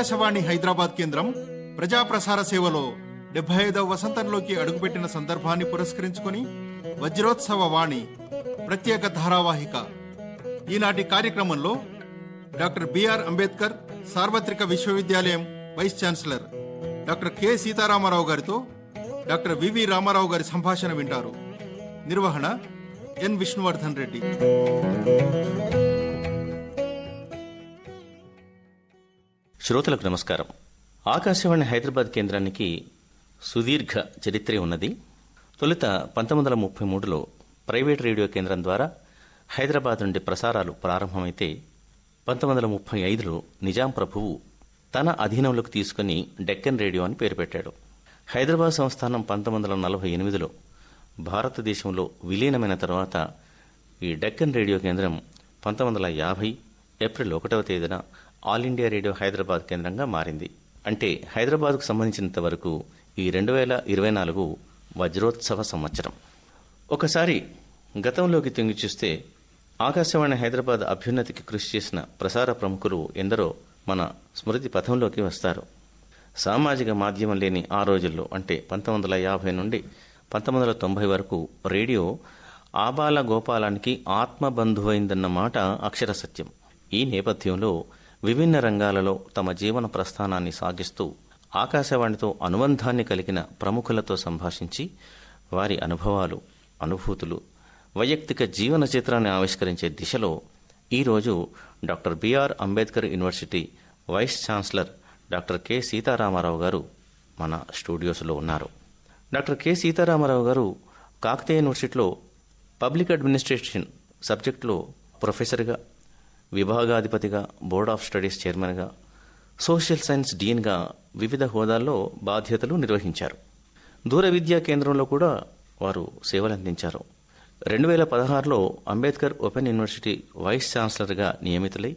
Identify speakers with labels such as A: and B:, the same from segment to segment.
A: ఆకాశవాణి హైదరాబాద్ కేంద్రం ప్రజాప్రసార సేవలో 75వ వసంతంలోకి అడుగుపెట్టిన సందర్భాన్ని పురస్కరించుకొని వజ్రోత్సవ వాణి ప్రత్యేక ధారావాహిక. ఈనాటి కార్యక్రమంలో డాక్టర్ బిఆర్ అంబేద్కర్ సార్వత్రిక విశ్వవిద్యాలయం vice chancellor doctor K Sitaramarao గారితో డాక్టర్ వివి రామారావు గారి సంభాషణ వింటారు. నిర్వహణ ఎన్ విష్ణువర్ధన్ రెడ్డి.
B: శ్రోతలకు నమస్కారం. ఆకాశవాణి హైదరాబాద్ కేంద్రానికి సుదీర్ఘ చరిత్రే ఉన్నది. తొలుత 1933లో ప్రైవేట్ రేడియో కేంద్రం ద్వారా హైదరాబాద్ నుండి ప్రసారాలు ప్రారంభమైతే 1935లో నిజాం ప్రభువు తన అధీనంలోకి తీసుకుని డెక్కన్ రేడియో అని పేరు పెట్టాడు. హైదరాబాద్ సంస్థానం 1948లో భారతదేశంలో విలీనమైన తర్వాత ఈ డెక్కన్ రేడియో కేంద్రం 1950 ఏప్రిల్ 1వ తేదీన ఆల్ ఇండియా రేడియో హైదరాబాద్ కేంద్రంగా మారింది. అంటే హైదరాబాద్కు సంబంధించినంత వరకు ఈ 2024 వజ్రోత్సవ సంవత్సరం. ఒకసారి గతంలోకి తొంగి చూస్తే ఆకాశవాణి హైదరాబాద్ అభ్యున్నతికి కృషి చేసిన ప్రసార ప్రముఖులు ఎందరో మన స్మృతి పథంలోకి వస్తారు. సామాజిక మాధ్యమం లేని ఆ రోజుల్లో అంటే 1950 నుండి 1990 వరకు రేడియో ఆబాల గోపాలానికి ఆత్మబంధువైందన్న మాట అక్షర సత్యం. ఈ నేపథ్యంలో విభిన్న రంగాలలో తమ జీవన ప్రస్థానాన్ని సాగిస్తూ ఆకాశవాణితో అనుబంధాన్ని కలిగిన ప్రముఖులతో సంభాషించి వారి అనుభవాలు, అనుభూతులు, వైయక్తిక జీవన చిత్రాన్ని ఆవిష్కరించే దిశలో ఈరోజు doctor BR Ambedkar university vice chancellor doctor K Sitaramarao గారు మన స్టూడియోస్లో ఉన్నారు. డాక్టర్ కె సీతారామరావు గారు కాకతీయ యూనివర్సిటీలో పబ్లిక్ అడ్మినిస్ట్రేషన్ సబ్జెక్టులో ప్రొఫెసర్గా, విభాగాధిపతిగా, బోర్డ్ ఆఫ్ స్టడీస్ చైర్మన్గా, సోషల్ సైన్స్ డీన్గా వివిధ హోదాల్లో బాధ్యతలు నిర్వహించారు. దూర విద్యా కేంద్రంలో కూడా వారు సేవలందించారు. 2016లో అంబేద్కర్ ఓపెన్ యూనివర్సిటీ వైస్ ఛాన్సలర్గా నియమితులై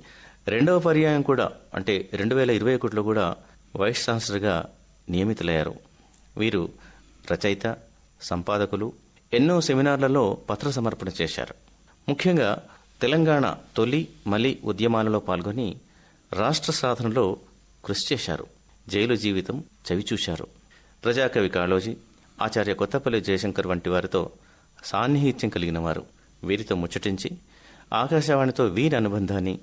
B: రెండవ పర్యాయం కూడా అంటే 2021లో కూడా వైస్ ఛాన్సలర్గా నియమితులయ్యారు. వీరు రచయిత, సంపాదకులు, ఎన్నో సెమినార్లలో పత్ర సమర్పణ చేశారు. ముఖ్యంగా తెలంగాణ తొలి మలి ఉద్యమాలలో పాల్గొని రాష్ట్ర సాధనలో కృషి చేశారు. జైలు జీవితం చవిచూశారు. ప్రజాకవి కాళోజీ, ఆచార్య కొత్తపల్లి జయశంకర్ వంటి వారితో సాన్నిహిత్యం కలిగిన వారు. వీరితో ముచ్చటించి ఆకాశవాణితో వీరి అనుబంధాన్ని,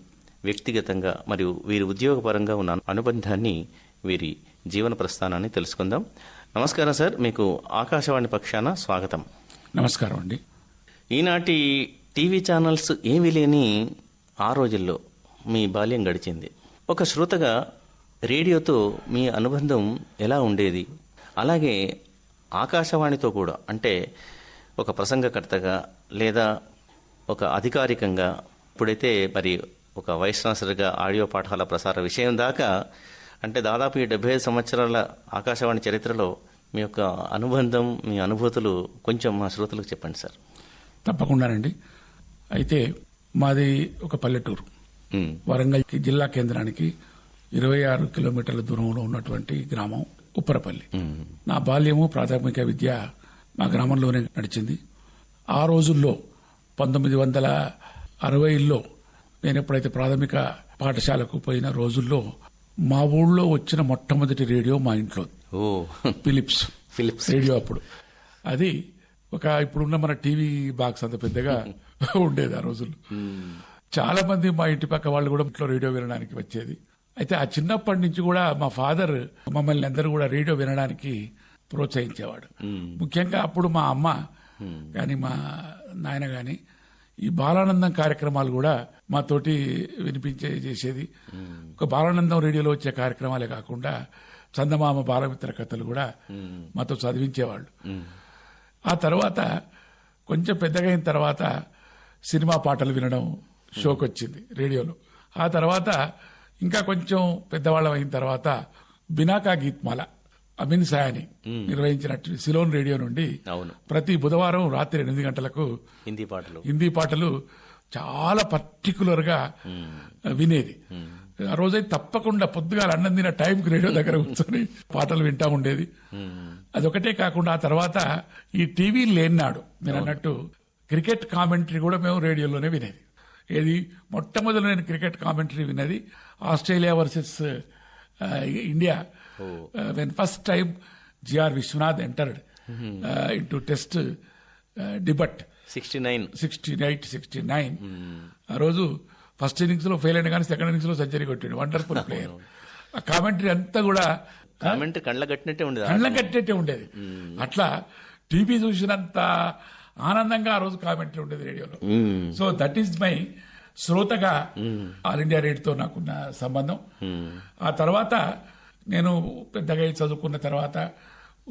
B: వ్యక్తిగతంగా మరియు వీరి ఉద్యోగపరంగా ఉన్న అనుబంధాన్ని, వీరి జీవన ప్రస్థానాన్ని తెలుసుకుందాం. నమస్కారం సార్, మీకు ఆకాశవాణి పక్షాన స్వాగతం.
C: నమస్కారం అండి.
B: ఈనాటి టీవీ ఛానల్స్ ఏమీ లేని ఆ రోజుల్లో మీ బాల్యం గడిచింది. ఒక శ్రోతగా రేడియోతో మీ అనుబంధం ఎలా ఉండేది? అలాగే ఆకాశవాణితో కూడా అంటే ఒక ప్రసంగకర్తగా లేదా ఒక అధికారికంగా, ఇప్పుడైతే మరి ఒక వైస్ ఛాన్సలర్గా ఆడియో పాఠాల ప్రసార విషయం దాకా అంటే దాదాపు ఈ 75 సంవత్సరాల ఆకాశవాణి చరిత్రలో మీ యొక్క అనుబంధం, మీ అనుభూతులు కొంచెం మా శ్రోతలకు చెప్పండి సార్.
C: తప్పకుండానండి. అయితే మాది ఒక పల్లెటూరు. వరంగల్ జిల్లా కేంద్రానికి 26 కిలోమీటర్ల దూరంలో ఉన్నటువంటి గ్రామం ఉప్పరపల్లి. నా బాల్యము, ప్రాథమిక విద్య మా గ్రామంలోనే నడిచింది. ఆ రోజుల్లో 1960లో నేను ఎప్పుడైతే ప్రాథమిక పాఠశాలకు పోయిన రోజుల్లో మా ఊళ్ళో వచ్చిన మొట్టమొదటి రేడియో మా ఇంట్లో ఫిలిప్స్ రేడియో. అప్పుడు అది ఒక ఇప్పుడున్న మన టీవీ బాక్స్ అంత పెద్దగా ఉండేది ఆ రోజుల్లో. చాలా మంది మా ఇంటి పక్క వాళ్ళు కూడా ఇంట్లో రేడియో వినడానికి వచ్చేది. అయితే ఆ చిన్నప్పటి నుంచి కూడా మా ఫాదర్ మమ్మల్ని అందరూ కూడా రేడియో వినడానికి ప్రోత్సహించేవాడు. ముఖ్యంగా అప్పుడు మా అమ్మ కానీ మా నాయన కానీ ఈ బాలానందం కార్యక్రమాలు కూడా మాతోటి చేసేది. ఒక బాలానందం రేడియోలో వచ్చే కార్యక్రమాలే కాకుండా చందమామ బాలమిత్ర కథలు కూడా మాతో చదివించేవాళ్ళు. ఆ తర్వాత కొంచెం పెద్దగా అయిన తర్వాత సినిమా పాటలు వినడం షోకి వచ్చింది రేడియోలో. ఆ తర్వాత ఇంకా కొంచెం పెద్దవాళ్ళం అయిన తర్వాత బినాకా గీత్మాల అమిన్ సాయాని నిర్వహించినట్టు సిలోన్ రేడియో నుండి ప్రతి బుధవారం రాత్రి 8 గంటలకు హిందీ పాటలు చాలా పర్టికులర్ గా వినేది. ఆ రోజైతే తప్పకుండా పొద్దుగా అన్నం తిన టైంకి రేడియో దగ్గర కూర్చొని పాటలు వింటా ఉండేది. అదొకటే కాకుండా ఆ తర్వాత ఈ టీవీ లేనాడు మీరు అన్నట్టు క్రికెట్ కామెంటరీ కూడా మేము రేడియోలోనే వినేది. ఏది మొట్టమొదటి నేను క్రికెట్ కామెంటరీ విన్నది Australia versus India when first time GR Viswanath entered into test debut
B: 69.
C: ఆ రోజు ఫస్ట్ ఇన్నింగ్స్ లో ఫెయిల్ అయిన కానీ సెకండ్ ఇన్నింగ్స్ లో సెంచరీ కొట్టాడు. Wonderful player. ఆ కామెంటరీ అంతా కూడా
B: కళ్ళ కట్టినట్టే
C: ఉండేది. అట్లా టీవీ చూసినంత ఆనందంగా ఆ రోజు కామెంటరీ ఉండేది రేడియోలో. సో దట్ ఈస్ మై శ్రోతగా ఆల్ ఇండియా రేడియోతో నాకున్న సంబంధం. ఆ తర్వాత నేను పెద్దగా చదువుకున్న తర్వాత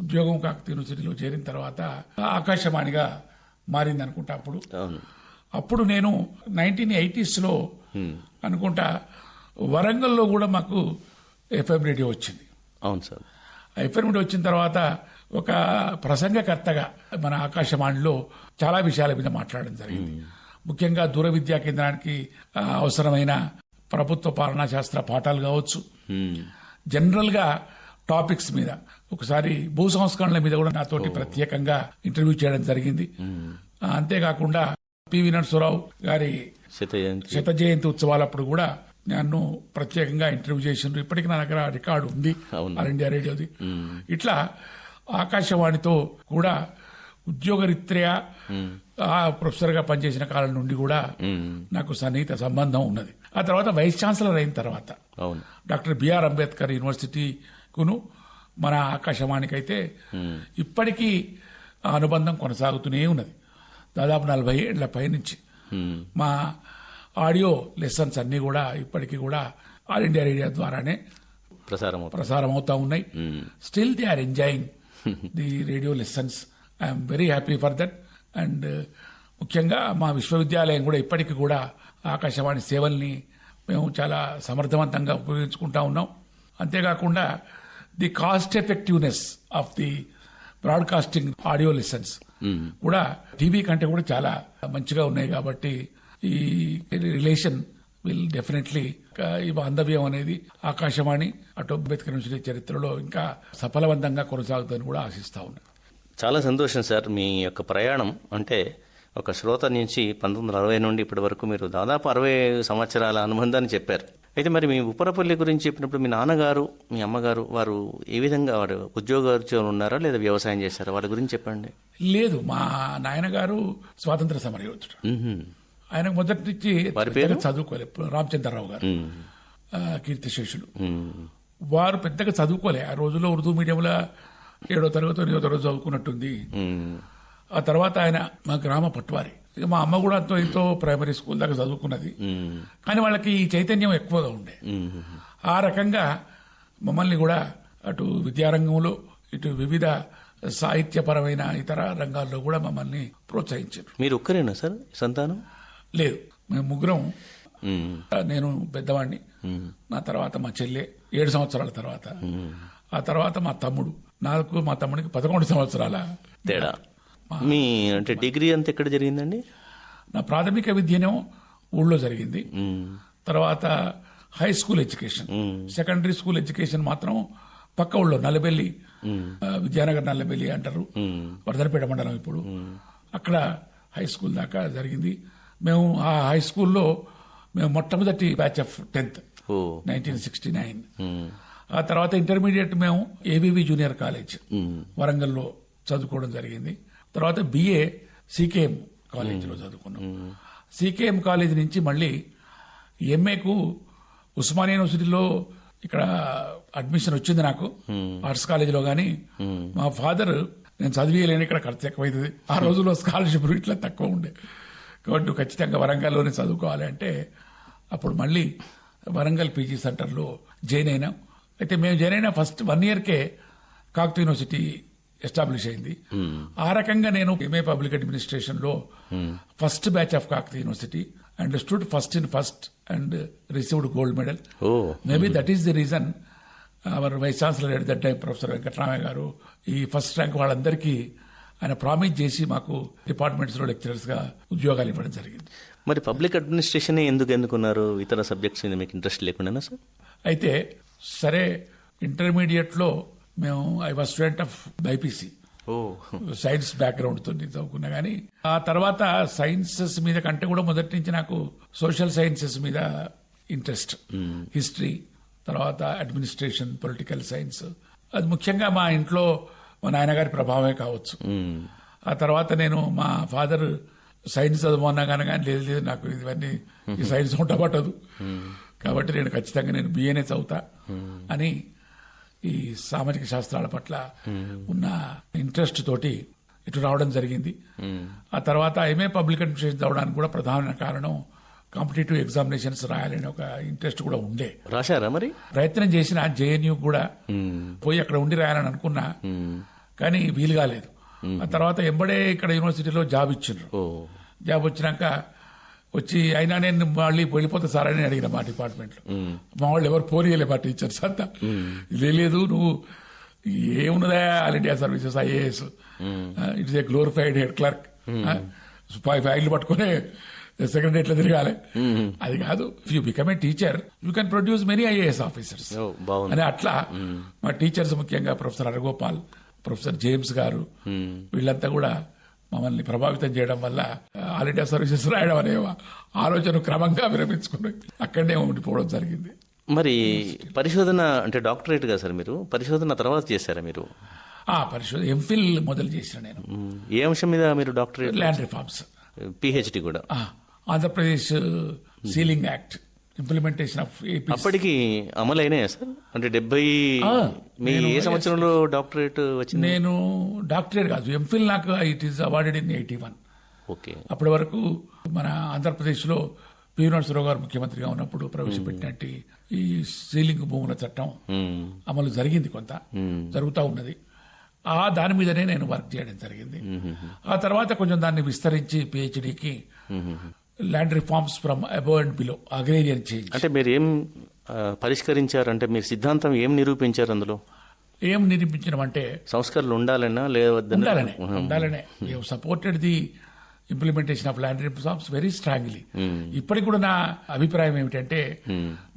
C: ఉద్యోగం కాకతీయ యూనివర్సిటీలో చేరిన తర్వాత ఆకాశవాణిగా మారింది అనుకుంటా. అప్పుడు నేను 1980s లో అనుకుంటా వరంగల్లో కూడా మాకు ఎఫ్ఎం రేడియో వచ్చింది.
B: అవును సార్.
C: ఎఫ్ఎం రేడియో వచ్చిన తర్వాత ఒక ప్రసంగకర్తగా మన ఆకాశవాణిలో చాలా విషయాల మీద మాట్లాడడం జరిగింది. ముఖ్యంగా దూర విద్యా కేంద్రానికి అవసరమైన ప్రభుత్వ పాలనా శాస్త్ర పాఠాలు కావచ్చు, జనరల్ గా టాపిక్స్ మీద, ఒకసారి భూ సంస్కరణల మీద కూడా నాతోటి ప్రత్యేకంగా ఇంటర్వ్యూ చేయడం జరిగింది. అంతేకాకుండా పివి నరసింహారావు గారి శత జయంతి ఉత్సవాలప్పుడు కూడా నన్ను ప్రత్యేకంగా ఇంటర్వ్యూ చేసిండ్రు. ఇప్పటికీ నా దగ్గర రికార్డు ఉంది ఆల్ ఇండియా రేడియోది. ఇట్లా ఆకాశవాణితో కూడా ఉద్యోగరీత్యా ప్రొఫెసర్ గా పనిచేసిన కాలం నుండి కూడా నాకు సన్నిహిత సంబంధం ఉన్నది. ఆ తర్వాత వైస్ ఛాన్సలర్ అయిన తర్వాత డాక్టర్ బిఆర్ అంబేద్కర్ యూనివర్సిటీకును మన ఆకాశవాణికి అయితే ఇప్పటికీ ఆ అనుబంధం కొనసాగుతూనే ఉన్నది. దాదాపు 40 ఏళ్ల పైనుంచి మా ఆడియో లెసన్స్ అన్ని కూడా ఇప్పటికీ కూడా ఆల్ ఇండియా రేడియో ద్వారానే ప్రసారం అవుతా ఉన్నాయి. Still they are enjoying the radio lessons. I'm very happy for that. And ముఖ్యంగా మా విశ్వవిద్యాలయం కూడా ఇప్పటికీ కూడా ఆకాశవాణి సేవల్ని మేము చాలా సమర్థవంతంగా ఉపయోగించుకుంటా ఉన్నాం. అంతేకాకుండా the cost effectiveness of the broadcasting audio lessons కూడా టీవీ కంటే కూడా చాలా మంచిగా ఉన్నాయి. కాబట్టి ఈ రిలేషన్ విల్ డెఫినెట్లీ ఈ బాంధవ్యం అనేది ఆకాశవాణి అటు అంబేద్కర్ యూనివర్సిటీ చరిత్రలో ఇంకా సఫలవంతంగా కొనసాగుతుందని కూడా ఆశిస్తా ఉన్నాను.
B: చాలా సంతోషం సార్. మీ యొక్క ప్రయాణం అంటే ఒక శ్రోత నుంచి 1960 నుండి ఇప్పటి వరకు మీరు దాదాపు 65 సంవత్సరాల అనుబంధాన్ని చెప్పారు. అయితే మరి మీ ఉప్పరపల్లి గురించి చెప్పినప్పుడు మీ నాన్నగారు, మీ అమ్మగారు వారు ఏ విధంగా వారు ఉద్యోగరీత్యా ఉన్నారా లేదా వ్యవసాయం చేశారా? వాళ్ళ గురించి చెప్పండి.
C: లేదు, మా నాయనగారు స్వాతంత్ర సమరయోధుడు. ఆయనకు మొదటి నుంచి చదువుకోలేదు. రామచంద్రరావు గారు కీర్తిశేషులు. వారు పెద్దగా చదువుకోలే. ఆ రోజుల్లో ఉర్దూ మీడియంలో 7వ తరగతి 8వ తరగతి చదువుకున్నట్టుంది. ఆ తర్వాత ఆయన మా గ్రామ పట్టువారి. మా అమ్మ కూడా ఎంతో ప్రైమరీ స్కూల్ దాకా చదువుకున్నది. కానీ వాళ్ళకి ఈ చైతన్యం ఎక్కువగా ఉండే. ఆ రకంగా మమ్మల్ని కూడా అటు విద్యారంగంలో ఇటు వివిధ సాహిత్యపరమైన ఇతర రంగాల్లో కూడా మమ్మల్ని ప్రోత్సహించారు.
B: మీరు ఒక్కరేనా సార్ సంతానం?
C: లేదు, మేము ముగ్గురం. నేను పెద్దవాడిని. నా తర్వాత మా చెల్లె 7 సంవత్సరాల తర్వాత. ఆ తర్వాత మా తమ్ముడు. నాకు మా తమ్ముడికి 11 సంవత్సరాల
B: తేడా. మీ అంటే డిగ్రీ అంతా ఎక్కడ జరిగిందండి?
C: నా ప్రాథమిక విద్యనేమో ఊళ్ళో జరిగింది. తర్వాత high school education, secondary school education మాత్రం పక్క ఊళ్ళో నల్లబెల్లి, విద్యానగర్ నల్లబెల్లి అంటారు, వర్ధనపేట మండలం ఇప్పుడు. అక్కడ హై స్కూల్ దాకా జరిగింది. మేము ఆ హై స్కూల్లో మేము మొట్టమొదటి బ్యాచ్ ఆఫ్ 10th 1969. ఆ తర్వాత ఇంటర్మీడియట్ మేము ఏబీవీ జూనియర్ కాలేజ్ వరంగల్లో చదువుకోవడం జరిగింది. తర్వాత బిఏ సికేఎం కాలేజీలో చదువుకున్నాం. సికేఎం కాలేజ్ నుంచి మళ్ళీ ఎంఏకు ఉస్మానియా యూనివర్సిటీలో ఇక్కడ అడ్మిషన్ వచ్చింది నాకు, ఆర్ట్స్ కాలేజీలో. కానీ మా ఫాదర్ నేను చదివేయలేని, ఇక్కడ ఖర్చు ఎక్కువైతుంది. ఆ రోజుల్లో స్కాలర్షిప్ ఇట్లా తక్కువ ఉండే. కాబట్టి ఖచ్చితంగా వరంగల్లోనే చదువుకోవాలి అంటే అప్పుడు మళ్ళీ వరంగల్ పీజీ సెంటర్లో జాయిన్ అయినాం. అయితే మేము జాయిన్ అయిన ఫస్ట్ 1 yearకే కాకతీయ యూనివర్సిటీ ఎస్టాబ్లిష్ అయింది. ఆ రకంగా నేను ఎంఏ పబ్లిక్ అడ్మినిస్ట్రేషన్ లో first batch of Kakatiya university and stood first in first and received gold medal. Maybe that is the reason our vice chancellor at that time professor Venkataramaiah garu ఈ first rank వాళ్ళందరికీ ఆయన promise చేసి మాకు departments లో lecturers గా ఉద్యోగాలు ఇవ్వడం జరిగింది.
B: మరి పబ్లిక్ అడ్మినిస్ట్రేషన్ ఎందుకు ఎన్నుకున్నారు? ఇతర సబ్జెక్ట్స్ మీద మీకు ఇంట్రెస్ట్ లేకుండా సార్?
C: అయితే సరే, ఇంటర్మీడియట్ లో మేము I was student of BiPC, science background తో చదువుకున్నా. కానీ ఆ తర్వాత సైన్సెస్ మీద కంటే కూడా మొదటి నుంచి నాకు సోషల్ సైన్సెస్ మీద ఇంట్రెస్ట్. హిస్టరీ, తర్వాత అడ్మినిస్ట్రేషన్, పొలిటికల్ సైన్స్. అది ముఖ్యంగా మా ఇంట్లో మా నాన్నగారి ప్రభావమే కావచ్చు. ఆ తర్వాత నేను మా ఫాదర్ సైన్స్ చదవమన్నా కానీ లేదు నాకు ఇవన్నీ ఈ సైన్స్ ఉండబట్టదు, కాబట్టి నేను ఖచ్చితంగా నేను బిఏనే చదువుతా అని ఈ సామాజిక శాస్త్రాల పట్ల ఉన్న ఇంట్రెస్ట్ తోటి ఇటు రావడం జరిగింది. ఆ తర్వాత ఎంఏ పబ్లిక్ అడ్మినిస్ట్రేషన్ చదవడానికి కూడా ప్రధాన కారణం కాంపిటేటివ్ ఎగ్జామినేషన్స్ రాయాలని ఒక ఇంట్రెస్ట్ కూడా ఉండే.
B: రాశారా మరి?
C: ప్రయత్నం చేసిన జేఎన్యూ కూడా పోయి అక్కడ ఉండి రాయాలని అనుకున్నా, కానీ వీలు కాలేదు. ఆ తర్వాత ఎంబడే ఇక్కడ యూనివర్సిటీలో జాబ్ ఇచ్చిండ్రు. జాబ్ వచ్చినాక వచ్చి అయినా నేను మళ్ళీ వెళ్ళిపోతా సార్ అని అడిగిన మా డిపార్ట్మెంట్లో. మా వాళ్ళు ఎవరు పోనీయలే, మా టీచర్స్ అంతా లేదు నువ్వు ఏమున్నదా All India Services IAS, it's a glorified head clerk, ఫైళ్ళు పట్టుకునే సెక్రటరీలో తిరగాలి, అది కాదు. If you become a teacher you can produce many IAS officers అని అట్లా మా టీచర్స్ ముఖ్యంగా ప్రొఫెసర్ హరగోపాల్, ప్రొఫెసర్ జేమ్స్ గారు వీళ్ళంతా కూడా మమ్మల్ని ప్రభావితం చేయడం వల్ల ఆల్ ఇండియా సర్వీసెస్ రాయడం అనే ఆలోచన క్రమంగా విరమించుకుని అక్కడనే ఉండిపోవడం జరిగింది.
B: మరి పరిశోధన అంటే డాక్టరేట్ కదా సార్, మీరు పరిశోధన తర్వాత చేశారా మీరు?
C: పరిశోధన ఎంఫిల్ మొదలు చేసిన నేను.
B: ఏ అంశం మీద మీరు డాక్టరేట్?
C: Land reforms.
B: పిహెచ్డి కూడా?
C: Andhra Pradesh ceiling act implementation of AP
B: అప్పటికి అమలైనాయా సార్? అంటే 70 మీ ఏ సంవత్సరంలో డాక్టరేట్ వచ్చింది?
C: నేను డాక్టరేట్ కాదు, ఎంఫిల్ నాకు it is awarded in 81.
B: Okay.
C: అప్పటి వరకు మన ఆంధ్రప్రదేశ్ లో పి నరసింహరావు గారు ముఖ్యమంత్రిగా ఉన్నప్పుడు ప్రవేశపెట్టినట్టు ఈ సీలింగ్ భూముల చట్టం అమలు జరిగింది, కొంత జరుగుతూ ఉన్నది. దాని మీదనే నేను వర్క్ చేయడం జరిగింది. ఆ తర్వాత కొంచెం దాన్ని విస్తరించి పిహెచ్డికి land reforms from above and below agrarian change.
B: అంటే మీరు ఏం పరిష్కరించారంటే మీరు సిద్ధాంతం ఏం నిరూపించారు అందులో?
C: ఏం నిరూపించడం అంటే
B: సంస్కరణలు ఉండాలన్నా
C: ఉండాలనే supported the implementation of land reforms very strongly. ఇప్పటికి కూడా నా అభిప్రాయం ఏమిటంటే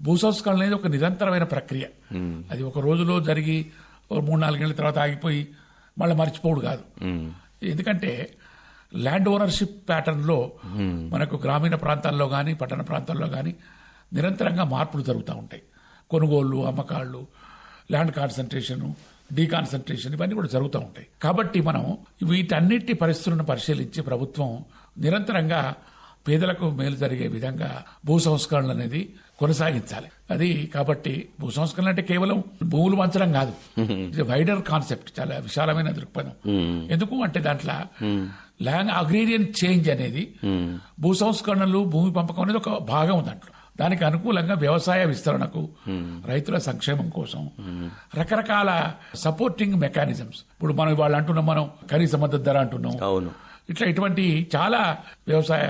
C: భూ సంస్కరణ అనేది ఒక నిరంతరమైన ప్రక్రియ. అది ఒక రోజులో జరిగి 3-4 ఏళ్ల తర్వాత ఆగిపోయి మళ్ళీ మర్చిపోడు కాదు. ఎందుకంటే ల్యాండ్ ఓనర్షిప్ ప్యాటర్న్ లో మనకు గ్రామీణ ప్రాంతాల్లో కానీ పట్టణ ప్రాంతాల్లో కానీ నిరంతరంగా మార్పులు జరుగుతూ ఉంటాయి. కొనుగోళ్లు, అమ్మకాళ్ళు, ల్యాండ్ కాన్సన్ట్రేషన్, డీకాన్సన్ట్రేషన్ ఇవన్నీ కూడా జరుగుతూ ఉంటాయి. కాబట్టి మనం వీటన్నిటి పరిస్థితులను పరిశీలించి ప్రభుత్వం నిరంతరంగా పేదలకు మేలు జరిగే విధంగా భూ సంస్కరణలు అనేది కొనసాగించాలి. అది కాబట్టి భూ సంస్కరణ అంటే కేవలం భూములు పంచడం కాదు, ఇది వైడర్ కాన్సెప్ట్, చాలా విశాలమైన దృక్పథం. ఎందుకు అంటే దాంట్లో ల్యాండ్ అగ్రేరియన్ చేంజ్ అనేది భూ సంస్కరణలు, భూమి పంపకం అనేది ఒక భాగం దాంట్లో. దానికి అనుకూలంగా వ్యవసాయ విస్తరణకు, రైతుల సంక్షేమం కోసం రకరకాల సపోర్టింగ్ మెకానిజమ్స్, ఇప్పుడు మనం వాళ్ళు అంటున్నాం, మనం కనీస మద్దతు ధర అంటున్నాం,
B: అవును,
C: ఇటువంటి చాలా వ్యవసాయ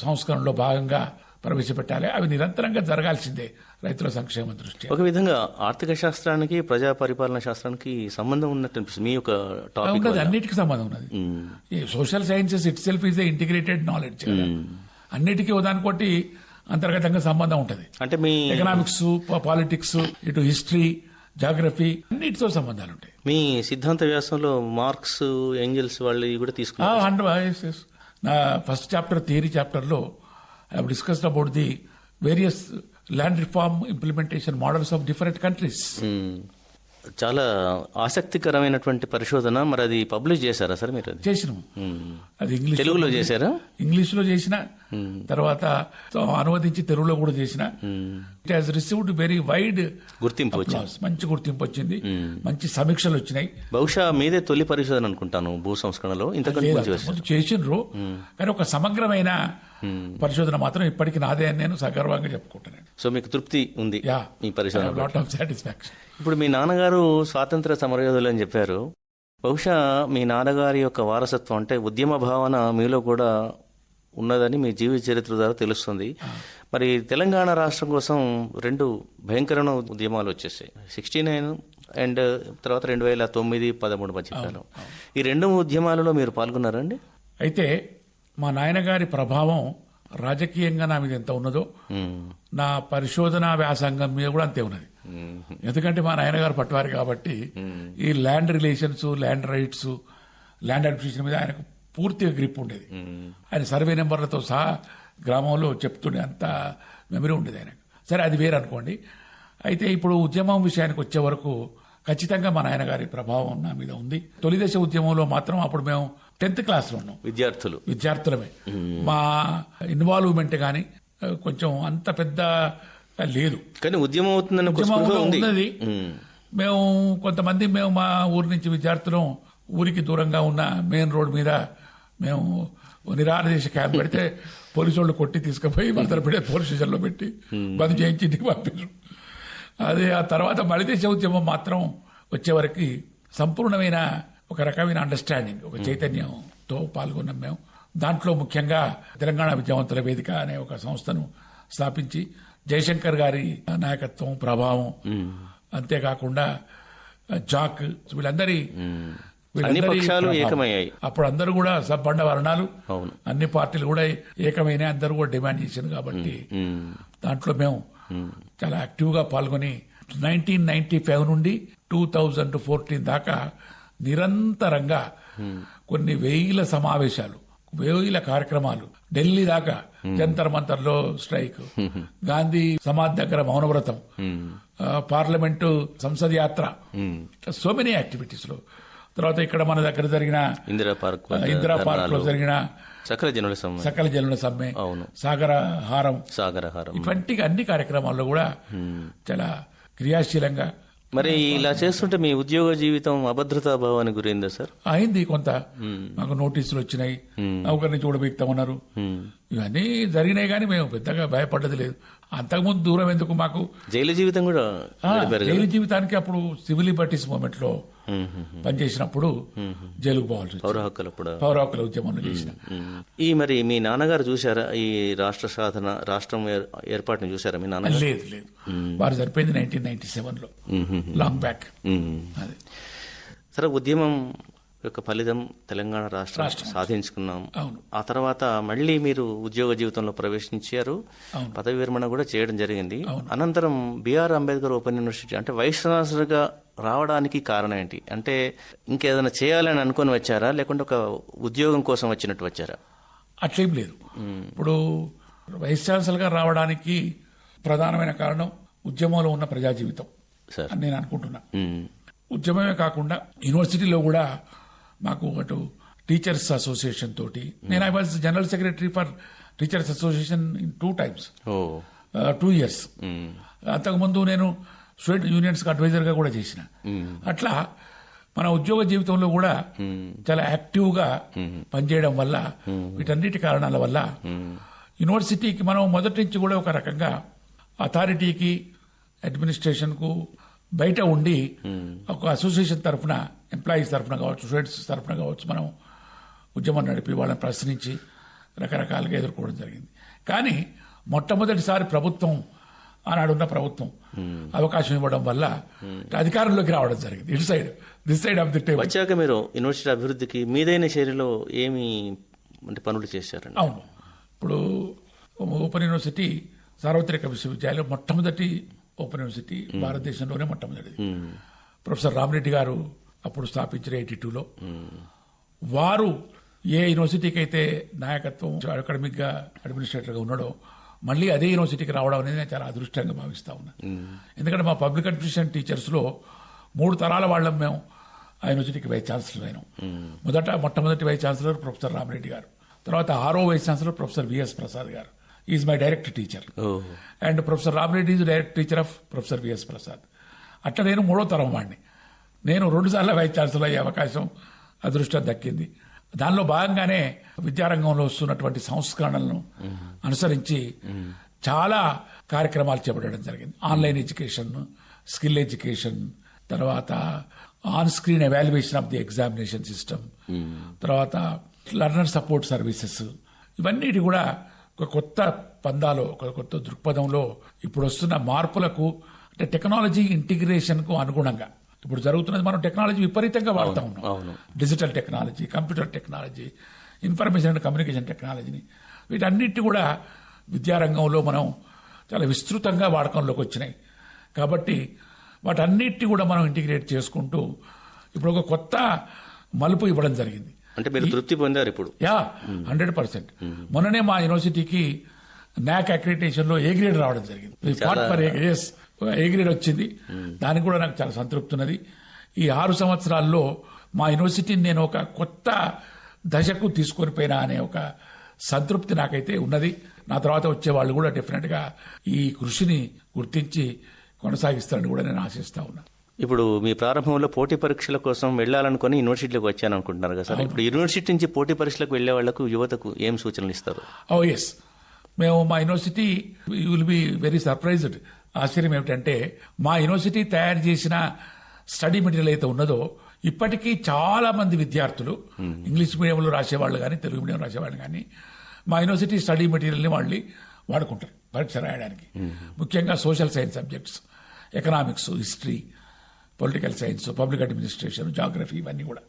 C: సంస్కరణలో భాగంగా ప్రవేశపెట్టాలి. అవి నిరంతరంగా జరగాల్సిందే రైతుల సంక్షేమం దృష్ట్యా.
B: ఒక విధంగా ఆర్థిక శాస్త్రానికి, ప్రజా పరిపాలన శాస్త్రానికి సంబంధం ఉన్నట్టు అనిపిస్తుంది మీ యొక్క టాపిక్.
C: ఉన్నది, అన్నిటికీ సంబంధం ఉన్నది. ఈ social sciences it self is integrated knowledge. అన్నిటికీ ఉదాహరణకోటి అంతర్గతంగా సంబంధం ఉంటుంది. అంటే మీ ఎకనామిక్స్, పాలిటిక్స్, ఇటు హిస్టరీ, జాగ్రఫీ అన్నిటితో సంబంధాలు ఉంటాయి.
B: మీ సిద్ధాంత వ్యాసంలో మార్క్స్, ఏంజల్స్ వాళ్ళు కూడా తీసుకున్నారు.
C: నా ఫస్ట్ చాప్టర్, థియరీ చాప్టర్ లో I have discussed about the various land reform implementation models of different countries.
B: చాలా ఆసక్తికరమైనటువంటి పరిశోధన. మరి అది పబ్లిష్ చేశారా సార్ మీరు?
C: చేసినాము. అది ఇంగ్లీష్,
B: తెలుగులో చేశారా?
C: ఇంగ్లీష్ లో చేసిన, తర్వాత అనువదించి తెలుగులో కూడా చేసిన. It has received very wide
B: గుర్తింపు,
C: మంచి గుర్తింపు వచ్చింది, మంచి సమీక్షలు వచ్చినాయి.
B: బహుశా మీదే తొలి పరిశోధన అనుకుంటాను భూ సంస్కరణలో. ఇంతకంటే చేసిండ్రు,
C: కానీ ఒక సమగ్రమైన పరిశోధన మాత్రం ఇప్పటికీ నాదే అని నేను సగర్వంగా చెప్పుకుంటున్నాను.
B: సో మీకు తృప్తి ఉంది మీ పరిశోధన?
C: Lot of satisfaction.
B: ఇప్పుడు మీ నాన్నగారు స్వాతంత్ర సమరయోధులు అని చెప్పారు. బహుశా మీ నాన్నగారి యొక్క వారసత్వం అంటే ఉద్యమ భావన మీలో కూడా ఉన్నదని మీ జీవిత చరిత్ర ద్వారా తెలుస్తుంది. మరి తెలంగాణ రాష్ట్రం కోసం 2 భయంకరమైన ఉద్యమాలు వచ్చేసాయి, 69 అండ్ తర్వాత 2009-13 మధ్యకాలం. ఈ 2 ఉద్యమాలలో మీరు పాల్గొన్నారండి?
C: అయితే మా నాయనగారి ప్రభావం రాజకీయంగా నా మీద ఎంత ఉన్నదో నా పరిశోధనా వ్యాసంగం మీద కూడా అంతే ఉన్నది. ఎందుకంటే మా నాయనగారు పట్టువారు కాబట్టి ఈ land relations, land rights, land administration మీద ఆయనకు పూర్తిగా గ్రిప్ ఉండేది. ఆయన సర్వే నెంబర్లతో సహా గ్రామంలో చెప్తుండే అంత మెమరీ ఉండేది ఆయనకు. సరే, అది వేరు అనుకోండి. అయితే ఇప్పుడు ఉద్యమం విషయానికి వచ్చే వరకు ఖచ్చితంగా మా నాయనగారి ప్రభావం నా మీద ఉంది. తొలిదశ ఉద్యమంలో మాత్రం అప్పుడు మేము 10th క్లాస్లో ఉన్నాం, విద్యార్థులమే. మా ఇన్వాల్వ్మెంట్ గాని కొంచెం అంత పెద్ద లేదు,
B: కానీ ఉద్యమం అవుతుందని
C: ఉన్నది. మేము కొంతమంది మా ఊరి నుంచి విద్యార్థులు ఊరికి దూరంగా ఉన్న మెయిన్ రోడ్ మీద మేము నిరాదేశ క్యాంప్ పెడితే పోలీసు వాళ్ళు కొట్టి తీసుకుపోయి వరదలు పెట్టి పోలీస్ స్టేషన్లో పెట్టి బంద్ చేయించి ఇంటికి పంపించారు. అదే ఆ తర్వాత మలిదేశ ఉద్యమం మాత్రం వచ్చేవరకు సంపూర్ణమైన ఒక రకమైన అండర్స్టాండింగ్, ఒక చైతన్యంతో పాల్గొన్నాం మేము. దాంట్లో ముఖ్యంగా తెలంగాణ విద్యావంతుల వేదిక అనే ఒక సంస్థను స్థాపించి జయశంకర్ గారి నాయకత్వం, ప్రభావం, అంతేకాకుండా జాక్ వీళ్ళందరి అప్పుడు అందరూ కూడా సబ్బండ వర్ణాలు, అన్ని పార్టీలు కూడా ఏకమైన, అందరూ కూడా డిమాండ్ చేశారు. కాబట్టి దాంట్లో మేము చాలా యాక్టివ్ గా పాల్గొని 1995 నుండి 2014 దాకా నిరంతరంగా కొన్ని వేల సమావేశాలు, వేల కార్యక్రమాలు, ఢిల్లీ దాకా జంతర్ మంతర్లో స్ట్రైక్, గాంధీ సమాధి దగ్గర మౌనవ్రతం, పార్లమెంటు సంసద్ యాత్ర, సో మెనీ యాక్టివిటీస్ లో. తర్వాత ఇక్కడ మన దగ్గర జరిగిన ఇందిరా పార్క్ లో జరిగిన సకల జనుల సమ్మె, సాగరహారం, ఇటువంటి అన్ని కార్యక్రమాల్లో కూడా చాలా క్రియాశీలంగా.
B: మరి ఇలా చేస్తుంటే మీ ఉద్యోగ జీవితం అభద్రతా భావానికి గురైందా సార్?
C: అయింది కొంత. మాకు నోటీసులు వచ్చినాయి, నౌకర్ని చూడబెక్తామన్నారు, ఇవన్నీ జరిగినాయి. కానీ మేము పెద్దగా భయపడ్డది లేదు. అంతకుముందు దూరం ఎందుకు మాకు.
B: జైలు జీవితం కూడా,
C: జైలు జీవితానికి అప్పుడు సివిల్ లిబర్టీస్ మూవ్మెంట్ లో పనిచేసినప్పుడు జైలుకు పోవాల్సి పౌర హక్కుల ఉద్యమంలో చేసిన.
B: మరి మీ నాన్నగారు చూసారా ఈ రాష్ట్రం ఏర్పాటును చూసారా మీ నాన్న?
C: లేదు లేదు, వారు సరిపోయింది 1997లో, లాంగ్ బ్యాక్.
B: సరే, ఉద్యమం యొక్క ఫలితం తెలంగాణ రాష్ట్రం సాధించుకున్నాం. ఆ తర్వాత మళ్ళీ మీరు ఉద్యోగ జీవితంలో ప్రవేశించారు, పదవి విరమణ కూడా చేయడం జరిగింది. అనంతరం బిఆర్ అంబేద్కర్ ఓపెన్ యూనివర్సిటీ అంటే వైస్ ఛాన్సలర్ గా రావడానికి కారణం ఏంటి? అంటే ఇంకేదైనా చేయాలని అనుకుని వచ్చారా, లేకుంటే ఒక ఉద్యోగం కోసం వచ్చినట్టు వచ్చారా?
C: అట్లేం లేదు. ఇప్పుడు వైస్ ఛాన్సలర్ గా రావడానికి ప్రధానమైన కారణం ఉద్యమంలో ఉన్న ప్రజా జీవితం అని నేను అనుకుంటున్నా. ఉద్యమమే కాకుండా యూనివర్సిటీలో కూడా మాకు అటు టీచర్స్ అసోసియేషన్ తోటి, నేను I was general secretary for teachers association in 2 times, 2 years. అంతకుముందు నేను స్టూడెంట్ యూనియన్స్ అడ్వైజర్ గా కూడా చేసిన. అట్లా మన ఉద్యోగ జీవితంలో కూడా చాలా యాక్టివ్ గా పనిచేయడం వల్ల, వీటన్నిటి కారణాల వల్ల యూనివర్సిటీకి మనం మొదటి నుంచి కూడా ఒక రకంగా అథారిటీకి, అడ్మినిస్ట్రేషన్ కు బయట ఉండి ఒక అసోసియేషన్ తరఫున, ఎంప్లాయీస్ తరఫున కావచ్చు, స్టూడెంట్స్ తరఫున కావచ్చు, మనం ఉద్యమం నడిపి వాళ్ళని ప్రశ్నించి రకరకాలుగా ఎదుర్కోవడం జరిగింది. కానీ మొట్టమొదటిసారి ప్రభుత్వం, ఆనాడున్న ప్రభుత్వం అవకాశం ఇవ్వడం వల్ల అధికారంలోకి రావడం జరిగింది. This side of the table
B: వచ్చాక మీరు యూనివర్సిటీ అభివృద్ధికి మీదైన శైలిలో ఏమి అంటే పనులు చేశారండి?
C: అవును, ఇప్పుడు ఓపెన్ యూనివర్సిటీ సార్వత్రిక విశ్వవిద్యాలయం మొట్టమొదటి ఓపెన్ యూనివర్సిటీ భారతదేశంలోనే మొట్టమొదటిది. ప్రొఫెసర్ రామరెడ్డి గారు అప్పుడు స్థాపించిన 82లో. వారు ఏ యూనివర్సిటీకి అయితే నాయకత్వం, అకాడమిక్ గా, అడ్మినిస్ట్రేటర్ గా ఉన్నాడో, మళ్ళీ అదే యూనివర్సిటీకి రావడం అనేది నేను చాలా అదృష్టంగా భావిస్తా ఉన్నా. ఎందుకంటే మా పబ్లిక్ అడ్మినిస్ట్రేషన్ టీచర్స్ లో 3 తరాల వాళ్ళం మేము ఆ యూనివర్సిటీకి వైస్ ఛాన్సలర్ అయినాం. మొట్టమొదటి వైస్ ఛాన్సలర్ ప్రొఫెసర్ రామరెడ్డి గారు, తర్వాత 6వ vice chancellor professor VS Prasad గారు, is my direct teacher. And professor Ramareddy is direct teacher of professor VS Prasad. అట్లా నేను 3వ తరం వాడిని. నేను 2 సార్లు వైస్ ఛాన్సలర్ అయ్యే అవకాశం, అదృష్టం దక్కింది. దానిలో భాగంగానే విద్యారంగంలో వస్తున్నటువంటి సంస్కరణలను అనుసరించి చాలా కార్యక్రమాలు చేపట్టడం జరిగింది. ఆన్లైన్ ఎడ్యుకేషన్, స్కిల్ ఎడ్యుకేషన్, తర్వాత on screen evaluation of the examination system, తర్వాత లర్నర్ సపోర్ట్ సర్వీసెస్, ఇవన్నిటి కూడా ఒక కొత్త పందాలో, ఒక కొత్త దృక్పథంలో ఇప్పుడు వస్తున్న మార్పులకు, అంటే టెక్నాలజీ ఇంటిగ్రేషన్ కు అనుగుణంగా ఇప్పుడు జరుగుతున్నది. మనం టెక్నాలజీ విపరీతంగా వాడుతూ ఉన్నాం. Digital technology, computer technology, information and communication టెక్నాలజీని, వీటన్నిటి కూడా విద్యారంగంలో మనం చాలా విస్తృతంగా వాడకంలోకి వచ్చినాయి. కాబట్టి వాటన్నిటి కూడా మనం ఇంటిగ్రేట్ చేసుకుంటూ ఇప్పుడు ఒక కొత్త మలుపు ఇవ్వడం జరిగింది.
B: అంటే మీరు తృప్తి పొందారు ఇప్పుడు?
C: 100%. మొన్ననే మా యూనివర్సిటీకి నాక్ అక్రిడిటేషన్ లో ఏ గ్రేడ్ రావడం జరిగింది. ఏ గ్రేడ్ వచ్చింది. దానికి కూడా నాకు చాలా సంతృప్తి ఉన్నది. ఈ 6 సంవత్సరాల్లో మా యూనివర్సిటీని నేను ఒక కొత్త దశకు తీసుకొని పోయినా అనే ఒక సంతృప్తి నాకైతే ఉన్నది. నా తర్వాత వచ్చే వాళ్ళు కూడా డెఫినెట్ గా ఈ కృషిని గుర్తించి కొనసాగిస్తారని కూడా నేను ఆశిస్తా ఉన్నా.
B: ఇప్పుడు మీ ప్రారంభంలో పోటీ పరీక్షల కోసం వెళ్ళాలనుకుని యూనివర్సిటీలోకి వచ్చాను అనుకుంటున్నారు కదా సార్. ఇప్పుడు యూనివర్సిటీ నుంచి పోటీ పరీక్షలకు వెళ్లే వాళ్లకు, యువతకు ఏం సూచనలు ఇస్తారు?
C: ఎస్, మేము మా university you will be very surprised. ఆశ్చర్యం ఏమిటంటే మా యూనివర్సిటీ తయారు చేసిన స్టడీ మెటీరియల్ అయితే ఉన్నదో ఇప్పటికీ చాలా మంది విద్యార్థులు ఇంగ్లీష్ మీడియంలో రాసేవాళ్ళు కానీ తెలుగు మీడియం రాసేవాళ్ళు కానీ మా యూనివర్సిటీ స్టడీ మెటీరియల్ని వాళ్ళు వాడుకుంటారు పరీక్ష రాయడానికి. ముఖ్యంగా social science subjects, economics, history, political science, public administration, geography, ఇవన్నీ కూడా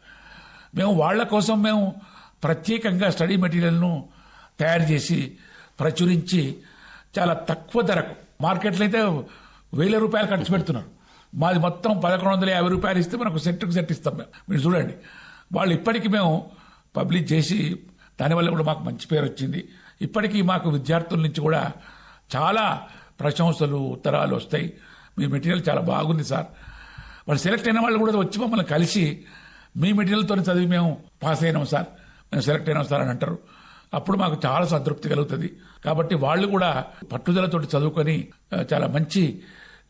C: మేము వాళ్ల కోసం మేము ప్రత్యేకంగా స్టడీ మెటీరియల్ను తయారు చేసి ప్రచురించి చాలా తక్కువ ధరకు, మార్కెట్లో అయితే 1000 రూపాయలు ఖర్చు పెడుతున్నారు. మాది మొత్తం 1150 రూపాయలు ఇస్తే మనకు సెట్కు సెట్ ఇస్తాం మేము. మీరు చూడండి, వాళ్ళు ఇప్పటికీ మేము పబ్లిష్ చేసి దానివల్ల కూడా మాకు మంచి పేరు వచ్చింది. ఇప్పటికీ మాకు విద్యార్థుల నుంచి కూడా చాలా ప్రశంసలు, ఉత్తరాలు వస్తాయి. మీ మెటీరియల్ చాలా బాగుంది సార్. వాళ్ళు సెలెక్ట్ అయిన వాళ్ళు కూడా వచ్చి మమ్మల్ని కలిసి మీ మెటీరియల్తో చదివి మేము పాస్ అయినాం సార్, మేము సెలెక్ట్ అయినాం సార్ అని అంటారు. అప్పుడు మాకు చాలా సంతృప్తి కలుగుతుంది. కాబట్టి వాళ్ళు కూడా పట్టుదలతోటి చదువుకొని చాలా మంచి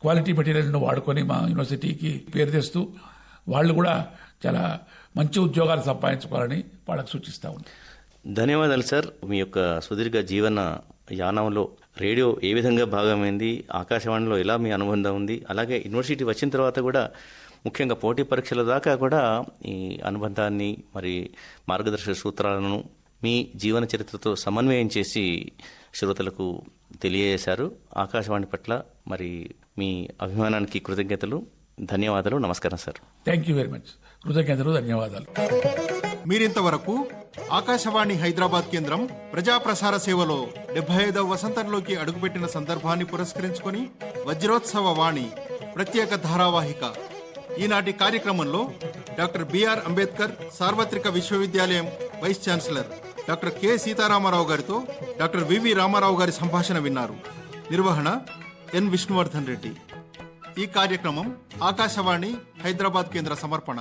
C: క్వాలిటీ మెటీరియల్ను వాడుకొని మా యూనివర్సిటీకి పేరు తెస్తూ వాళ్ళు కూడా చాలా మంచి ఉద్యోగాలు సంపాదించుకోవాలని వాళ్ళకు సూచిస్తా ఉంది.
B: ధన్యవాదాలు సార్. మీ యొక్క సుదీర్ఘ జీవన యానంలో రేడియో ఏ విధంగా భాగమైంది, ఆకాశవాణిలో ఎలా మీ అనుబంధం ఉంది, అలాగే యూనివర్సిటీ వచ్చిన తర్వాత కూడా ముఖ్యంగా పోటీ పరీక్షల దాకా కూడా ఈ అనుబంధాన్ని, మరి మార్గదర్శక సూత్రాలను మీ జీవన చరిత్రతో సమన్వయం చేసి శ్రోతలకు తెలియజేశారు. ఆకాశవాణి పట్ల మరి మీ అభిమానానికి కృతజ్ఞతలు, ధన్యవాదాలు. నమస్కారం sir.
C: Thank you very much. కృతజ్ఞతలు, ధన్యవాదాలు.
A: మీరింతవరకు ఆకాశవాణి హైదరాబాద్ కేంద్రం ప్రజా ప్రసార సేవలో 75వ వసంతంలోకి అడుగుపెట్టిన సందర్భాన్ని పురస్కరించుకొని వజ్రోత్సవ వాణి ప్రత్యేక ధారావాహిక ఈనాటి కార్యక్రమంలో డాక్టర్ బిఆర్ అంబేద్కర్ సార్వత్రిక విశ్వవిద్యాలయం vice chancellor doctor K Sitaramarao గారితో డాక్టర్ వివి రామారావు గారి సంభాషణ విన్నారు. నిర్వహణ ఎన్ విష్ణువర్ధన్ రెడ్డి. ఈ కార్యక్రమం ఆకాశవాణి హైదరాబాద్ కేంద్ర సమర్పణ.